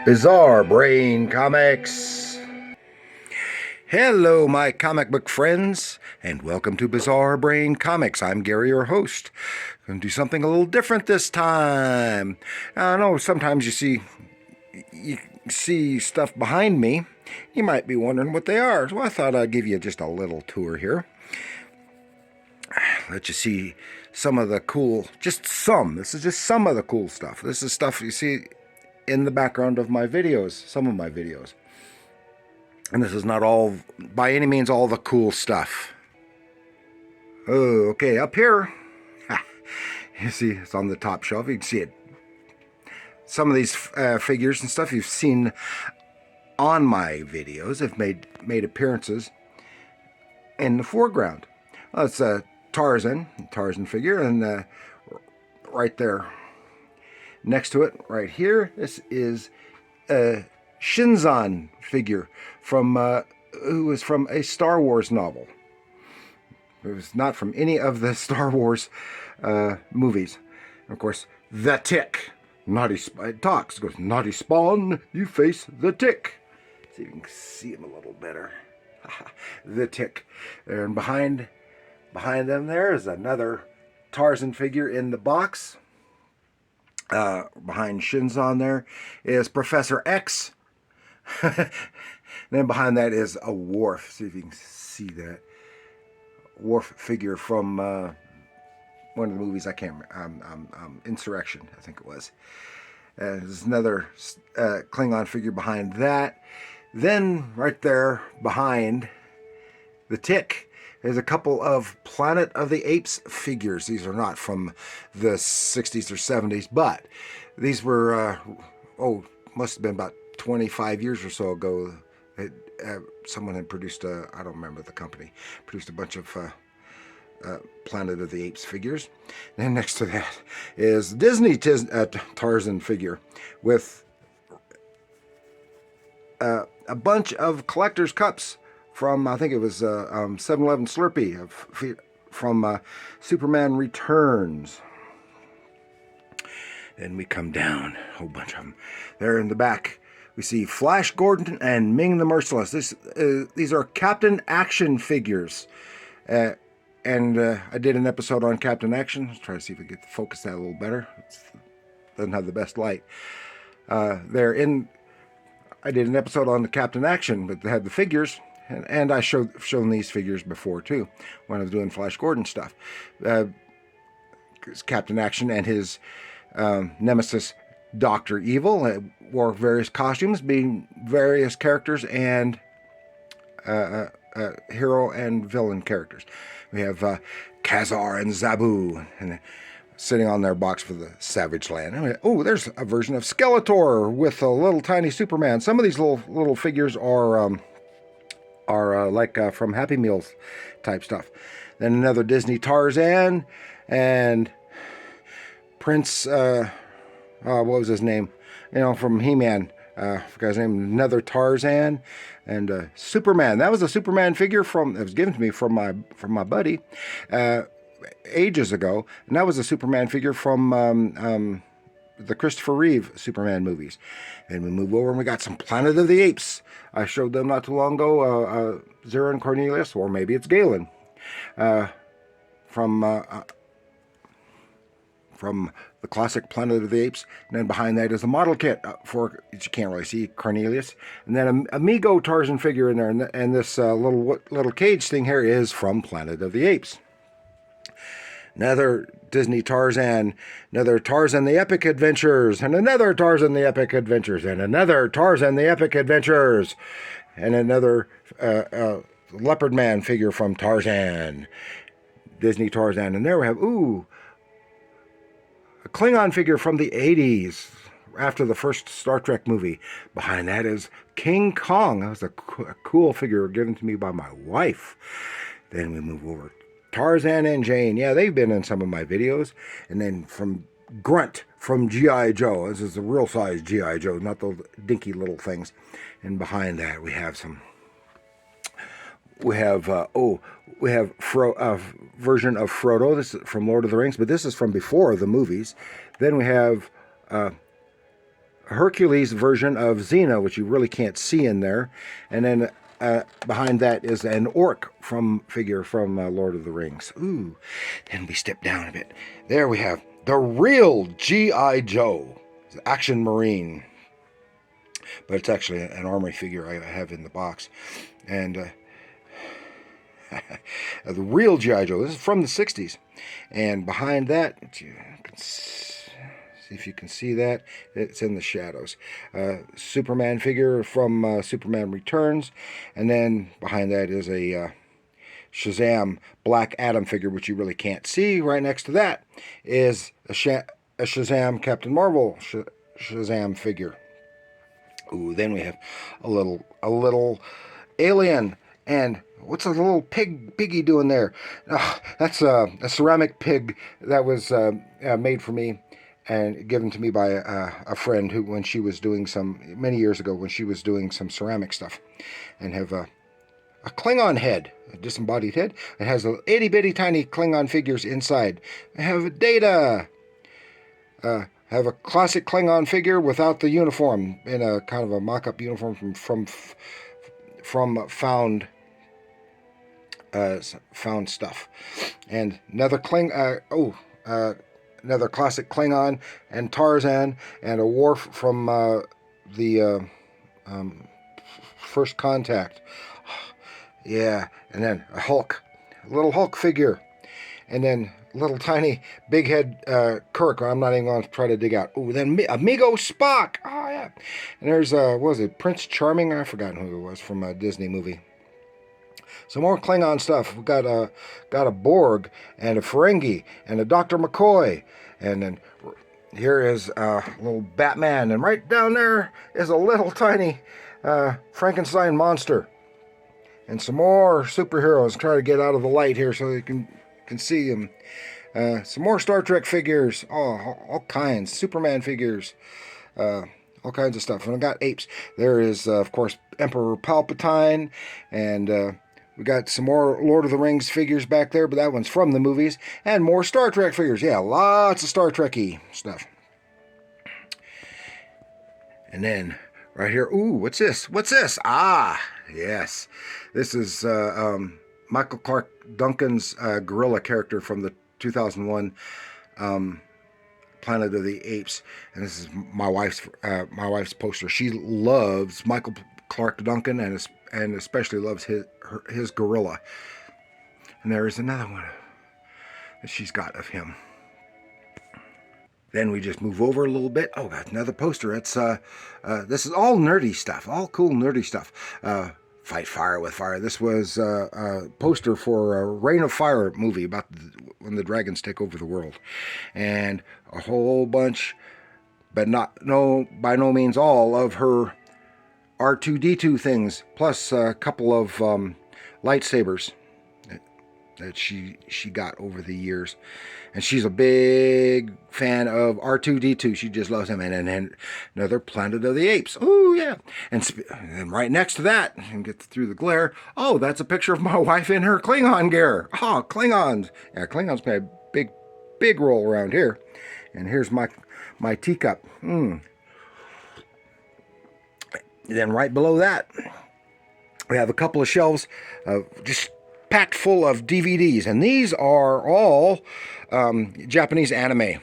Bizarre Brain Comics. Hello, my comic book friends, and welcome to Bizarre Brain Comics. I'm Gary, your host. Going to do something a little different this time. I know sometimes you see stuff behind me. You might be wondering what they are. So I thought I'd give you just a little tour here. Let you see some of the cool, this is just some of the cool stuff. This is stuff you see in the background of my videos, some of my videos. And this is not all, by any means, all the cool stuff. Oh, okay, up here, you see it's on the top shelf. You can see it. Some of these figures and stuff you've seen on my videos have made appearances in the foreground. Well, it's a Tarzan figure, and right there next to it, right here, this is a Shinzon figure from who was from a Star Wars novel. It was not from any of the Star Wars movies. Of course, the Tick. It talks. It goes, "Naughty Spawn, you face the Tick." See if you can see him a little better. The Tick. And behind them there is another Tarzan figure in the box. Behind Shinzon there is Professor X. Then behind that is a Worf. See if you can see that Worf figure from one of the movies. I can't remember. Insurrection, I think it was. There's another Klingon figure behind that. Then right there behind the Tick, there's a couple of Planet of the Apes figures. These are not from the 60s or 70s, but these were, must have been about 25 years or so ago. Someone had produced I don't remember the company, produced a bunch of Planet of the Apes figures. And next to that is Disney Tarzan figure with a bunch of collector's cups from, I think it was 7-Eleven Slurpee from Superman Returns. Then we come down, a whole bunch of them. There in the back, we see Flash Gordon and Ming the Merciless. These are Captain Action figures. And I did an episode on Captain Action. Let's try to see if we can focus that a little better. It doesn't have the best light. I did an episode on the Captain Action, but they had the figures. And I shown these figures before too, when I was doing Flash Gordon stuff. Captain Action and his nemesis Dr. Evil wore various costumes, being various characters and hero and villain characters. We have Kazar and Zabu, and sitting on their box for the Savage Land. Oh, there's a version of Skeletor with a little tiny Superman. Some of these little figures are like from Happy Meals type stuff. Then another Disney Tarzan and Prince, what was his name? From He-Man. I forgot his name. Another Tarzan and Superman. That was a Superman figure that was given to me from my buddy ages ago, and that was a Superman figure from the Christopher Reeve Superman movies. And we move over and we got some Planet of the Apes. I showed them not too long ago, Zero and Cornelius, or maybe it's Galen, from the classic Planet of the Apes. And then behind that is a model kit for, you can't really see, Cornelius. And then an Amigo Tarzan figure in there. And this little cage thing here is from Planet of the Apes. Another Disney Tarzan, another Tarzan the Epic Adventures, and another Tarzan the Epic Adventures, and another Tarzan the Epic Adventures, and another Leopard Man figure from Tarzan, Disney Tarzan. And there we have, a Klingon figure from the 80s, after the first Star Trek movie. Behind that is King Kong. That was a cool figure given to me by my wife. Then we move over Tarzan and Jane. Yeah, they've been in some of my videos. And then from Grunt from G.I. Joe. This is a real size G.I. Joe, not those dinky little things. And behind that we have a version of Frodo. This is from Lord of the Rings, but this is from before the movies. Then we have Hercules version of Xena, which you really can't see in there. And then behind that is an orc figure from Lord of the Rings. Ooh. Then we step down a bit. There we have the real G.I. Joe. It's Action Marine. But it's actually an armory figure I have in the box. And the real G.I. Joe. This is from the 60s. And behind that, you can see if you can see that. It's in the shadows. Superman figure from Superman Returns. And then behind that is a Shazam Black Adam figure, which you really can't see. Right next to that is a Shazam Captain Marvel Shazam figure. Ooh, then we have a little alien. And what's a little piggy doing there? Oh, that's a ceramic pig that was made for me and given to me by a friend who, when she was doing many years ago, when she was doing some ceramic stuff, and have a Klingon head, a disembodied head. It has a itty bitty tiny Klingon figures inside. I have Data. Have a classic Klingon figure without the uniform, in a kind of a mock-up uniform from found stuff, and another another classic Klingon and Tarzan, and a Worf from the First Contact. Yeah, and then a little Hulk figure, and then little tiny big head Kirk. I'm not even going to try to dig out. Ooh, then Amigo Spock. Oh yeah, and there's what was it, Prince Charming? I've forgotten who it was from a Disney movie. Some more Klingon stuff. We've got a Borg and a Ferengi and a Dr. McCoy, and then here is a little Batman, and right down there is a little tiny Frankenstein monster, and some more superheroes. Try to get out of the light here so you can see them. Some more Star Trek figures. Oh, all kinds. Superman figures. All kinds of stuff. And I got apes. There is, of course, Emperor Palpatine, and we got some more Lord of the Rings figures back there, but that one's from the movies. And more Star Trek figures. Yeah, lots of Star Trek-y stuff. And then right here, ooh, what's this? What's this? Ah, yes. This is Michael Clark Duncan's gorilla character from the 2001 Planet of the Apes. And this is my wife's poster. She loves Michael Clark Duncan, and especially loves his gorilla. And there is another one that she's got of him. Then we just move over a little bit. Oh, got another poster. It's this is all nerdy stuff, all cool nerdy stuff. Fight Fire with Fire. This was a poster for a Reign of Fire movie about when the dragons take over the world, and a whole bunch, but by no means all of her R2-D2 things, plus a couple of lightsabers that she got over the years. And she's a big fan of R2-D2. She just loves him. And another Planet of the Apes. Oh, yeah. And right next to that, and get through the glare, oh, that's a picture of my wife in her Klingon gear. Oh, Klingons. Yeah, Klingons play a big role around here. And here's my teacup. Then right below that, we have a couple of shelves just packed full of DVDs. And these are all Japanese anime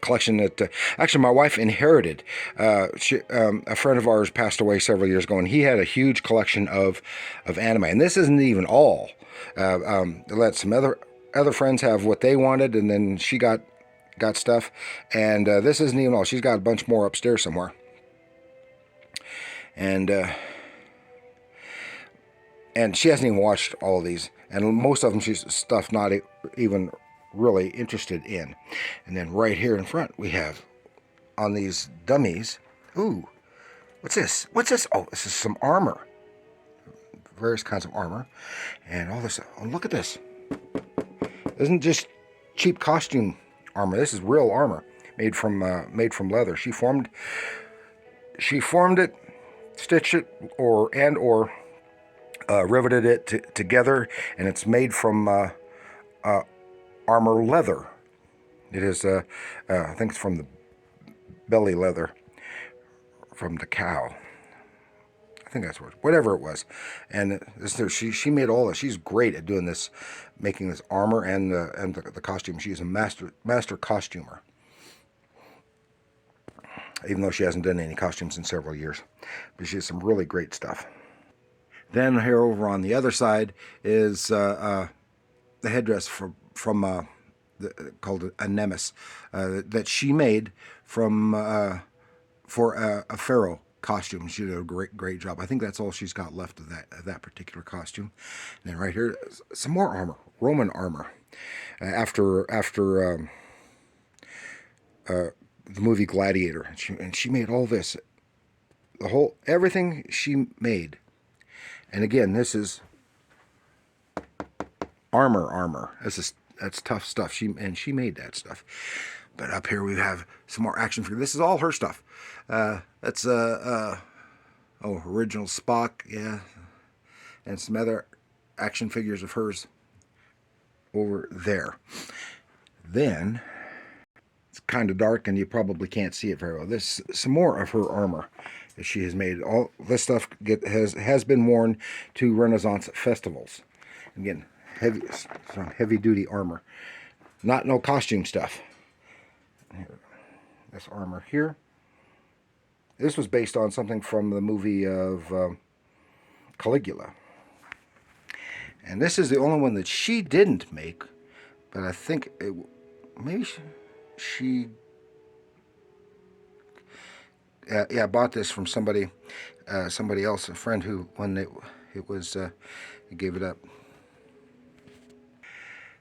collection that actually my wife inherited. A friend of ours passed away several years ago, and he had a huge collection of anime. And this isn't even all. Let some other friends have what they wanted, and then she got stuff. And this isn't even all. She's got a bunch more upstairs somewhere. And she hasn't even watched all of these. And most of them she's stuff not even really interested in. And then right here in front we have on these dummies. Ooh, what's this? What's this? Oh, this is some armor. Various kinds of armor. And all this. Oh, look at this. This isn't just cheap costume armor. This is real armor made from leather. She formed it, stitched it, or riveted it together, and it's made from armor leather. It is, I think it's from the belly leather from the cow. I think that's whatever it was. And she made all this. She's great at doing this, making this armor and the costume. She's a master costumer, even though she hasn't done any costumes in several years. But she has some really great stuff. Then here over on the other side is the headdress from called a Nemes that she made from for a pharaoh costume. She did a great job. I think that's all she's got left of that particular costume. And then right here, some more armor, Roman armor, after the movie Gladiator, and she made all this, everything she made. And again, this is armor. That's tough stuff. She made that stuff. But up here we have some more action figures. This is all her stuff. That's original Spock, yeah, and some other action figures of hers over there. Then it's kind of dark and you probably can't see it very well. This some more of her armor that she has made. All this stuff has been worn to Renaissance festivals. Again, heavy duty armor, no costume stuff. This armor here. This was based on something from the movie of Caligula. And this is the only one that she didn't make, but I think maybe she bought this from somebody else, a friend who, when it was, he gave it up.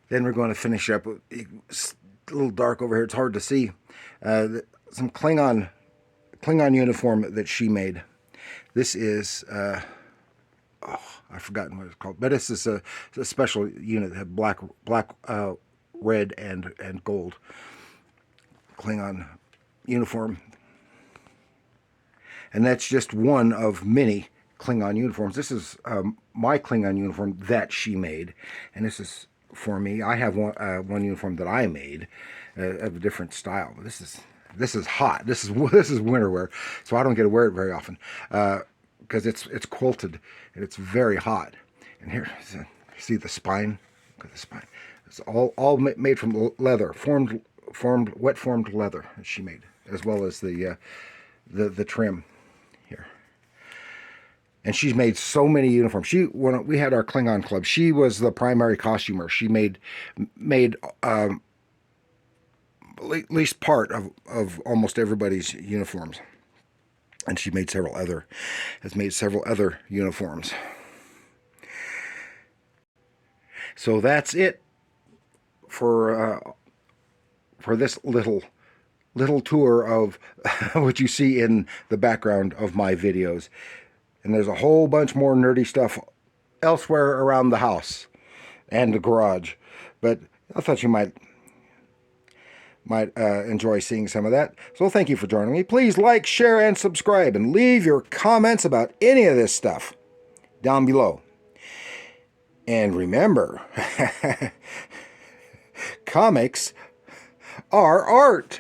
Then we're going to finish up. It's a little dark over here. It's hard to see. Some Klingon uniform that she made. This is I've forgotten what it's called, but this is a special unit that had black, red, and gold Klingon uniform. And that's just one of many Klingon uniforms. This is my Klingon uniform that she made, and this is for me. I have one uniform that I made of a different style. But this is hot. This is winter wear, so I don't get to wear it very often because it's quilted and it's very hot. And here, see the spine? Look at the spine. It's all made from leather, wet formed leather that she made, as well as the trim here. And she's made so many uniforms. When we had our Klingon club, she was the primary costumer. She made at least part of almost everybody's uniforms. And she made has made several other uniforms. So that's it for this little tour of what you see in the background of my videos. And there's a whole bunch more nerdy stuff elsewhere around the house and the garage. But I thought you might enjoy seeing some of that. So thank you for joining me. Please like, share, and subscribe. And leave your comments about any of this stuff down below. And remember, comics are art.